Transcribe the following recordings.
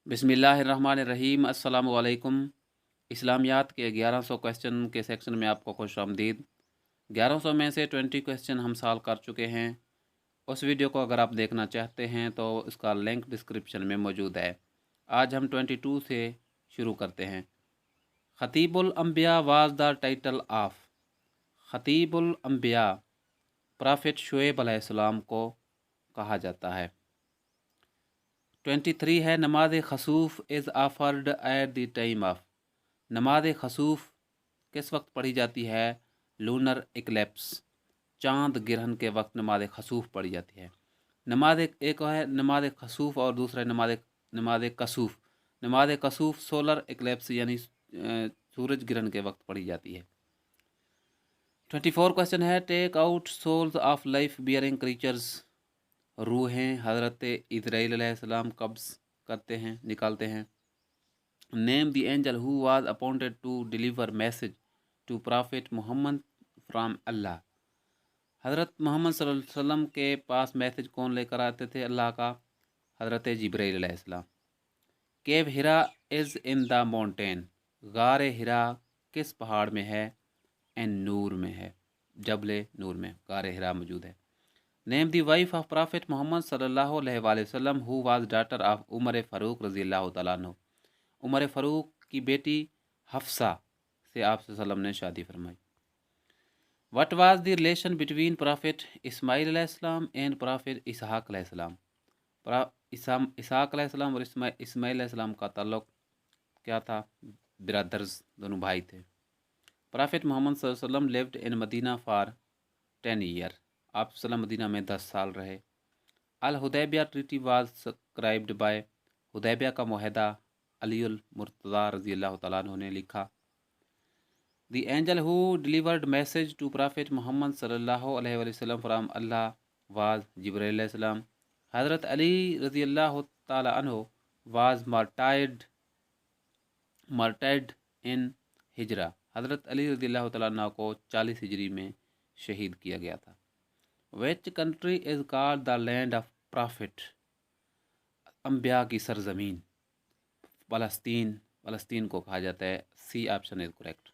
बिस्मिल्लाहिर्रहमानिर्रहीम। अस्सलामु अलैकुम। इस्लामियात के 1100 क्वेश्चन के सेक्शन में आपको खुश आमदीद। 1100 में से 20 क्वेश्चन हम सॉल्व कर चुके हैं। उस वीडियो को अगर आप देखना चाहते हैं तो उसका लिंक डिस्क्रिप्शन में मौजूद है। आज हम 22 से शुरू करते हैं। ख़तीबुल अंबिया वाज द टाइटल ऑफ। ख़तीबुल अंबिया प्रॉफिट शुएब अलैहिस्सलाम को कहा जाता है। 23 है नमाज खसूफ is offered at the time of. नमाज खसूफ किस वक्त पढ़ी जाती है? लूनर इक्लिप्स, चांद गिरहन के वक्त नमाज खसूफ पढ़ी जाती है। नमाज एक है नमाज खसूफ और दूसरा है नमाज कसूफ। नमाज कसूफ सोलर इक्लिप्स यानी सूरज गिरहन के वक्त पढ़ी जाती है। 24 क्वेश्चन है take out souls of life bearing creatures. रूहें हज़रत इज़राइल अलैहिस्सलाम कब्ज़ करते हैं, निकालते हैं। Name the angel who was appointed to deliver message to prophet Muhammad from Allah. हज़रत मोहम्मद सल्लल्लाहु अलैहि वसल्लम के पास मैसेज कौन लेकर आते थे अल्लाह का? हज़रत जिब्राइल अलैहिस्सलाम। केव हिरा इज़ इन द माउंटेन। गार हिरा किस पहाड़ में है? एन नूर में है, जबले नूर में गार हिरा मौजूद है। Name the wife of prophet Mohammad सल्लल्लाहु अलैहि वसल्लम who was daughter of Umar Farooq रज़ी अल्लाह तआला अन्हु। उमर फ़ारूक की बेटी हफ्सा से आप सल्लम ने शादी फरमाई। What was the relation between prophet Ismail अलैहिस्सलाम एंड प्रॉफिट इसहाक अलैहिस्सलाम। इसहाक अलैहिस्सलाम और इस्माइल अलैहिस्सलाम का ताल्लुक क्या था? ब्रदर्स, दोनों भाई थे। प्रॉफिट मोहम्मद सल्लल्लाहु अलैहि वसल्लम lived in Medina for 10 year. आप सल्लम मदीना में 10 साल रहे। Al Hudaibiya treaty was subscribed by. हुदैबिया का मुआहदा अलीउल मुर्तज़ा रज़ी अल्लाह तआला अन्हु ने लिखा। The angel who delivered message to prophet Mohammad सल्लल्लाहु अलैहि वसल्लम फ्राम अल्लाह वाज जिब्राइल अलैहिस्सलाम। हज़रत अली रज़ी अल्लाह तआला अन्हु वाज मार्टाइड इन हिजरा। हज़रत अली रज़ी अल्लाह तआला अन्हु को 40 हिजरी में शहीद किया गया था। Which country is called the land of prophet. अंबिया की सरजमीन फ़लस्तीन को कहा जाता है। C option is correct.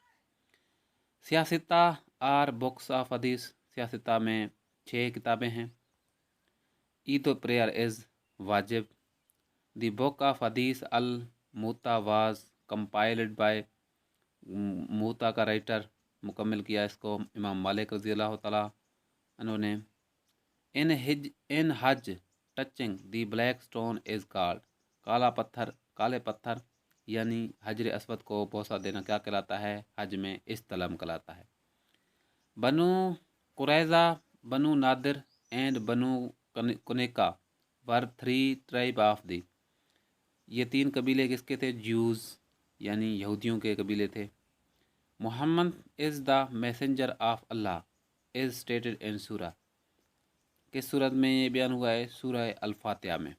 सियासता आर बुक्स ऑफ हदीस। सियासता में 6 किताबें हैं। ईद प्रेयर इज़ वाजिब। The book of hadith al Muwatta was compiled by. मूता का राइटर मुकम्मल किया इसको इमाम मालिक रज़ी अल्लाह तआला उन्होंने। इन हज touching the black stone is called. काले पत्थर यानी हजर अस्वद को बोसा देना क्या कहलाता है? हज में इस्तलम कहलाता है। Banu Qurayza, Banu Nadir and Banu Qaynuqa were 3 tribe of the. ये 3 कबीले किसके थे? ज्यूज़ यानी यहूदियों के कबीले थे। Muhammad is the messenger of Allah is stated in सूरा। किस सूरत में ये बयान हुआ है? सूरह अल-फातिहा में।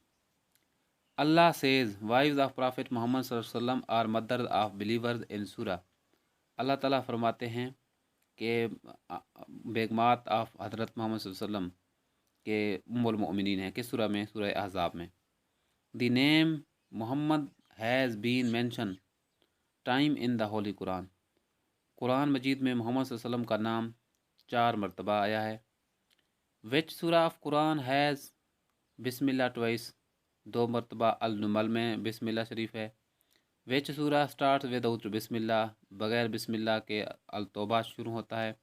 Allah says wives of prophet Mohammad सल्लल्लाहु अलैहि वसल्लम are mother of believers in Surah. अल्लाह ताला फरमाते हैं कि बेगमात ऑफ हज़रत मोहम्मद सल्लल्लाहु अलैहि वसल्लम के उम्मुल मोमिनीन है। किस सूरा में? सूरह अहज़ाब में। The name Muhammad has been mention time in the holy Quran. कुरान मजीद में मोहम्मद सल्लल्लाहु अलैहि वसल्लम का नाम 4 मरतबा आया है। विच सूरा of Quran has Bismillah twice. 2 मरतबा अल नुमल में बिस्मिल्लाह शरीफ है। विच सूरा स्टार्ट विदाउट बिस्मिल्लाह। बगैर बिस्मिल्लाह के अल तौबा शुरू होता है।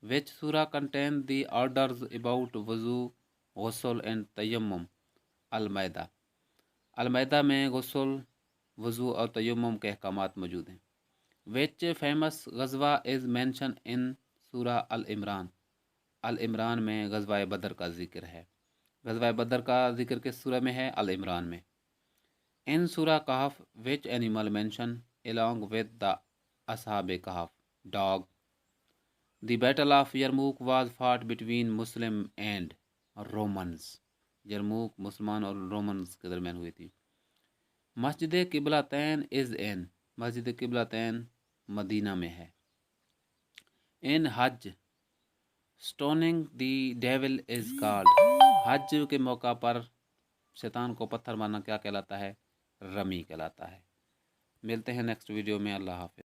विच सूरा कंटेन द ऑर्डर्स अबाउट वज़ू गुस्ल एंड तयम्मुम। अल मैदा। अल मैदा में गुस्ल, वज़ू और तयम्मुम के अहकामात मौजूद हैं। विच फेमस गज़वा is mention in Surah Al Imran. अल इमरान में गज़वा बदर का जिक्र है। गज़वा बदर का जिक्र किस सूरा में है? अल इमरान में। In Surah Kahf which animal mention along with the Ashab Kahf. Dog. The battle of Yarmouk was fought between Muslim and Romans. यरमूक मुसलमान और रोमन्स के दरमियान हुई थी। मस्जिद किबलातैन इज़ इन। मस्जिद किबलातैन मदीना में है। इन हज stoning the devil is called. हज के मौका पर शैतान को पत्थर मारना क्या कहलाता है? رمی کہلاتا ہے۔ ملتے ہیں نیکسٹ ویڈیو میں، اللہ حافظ۔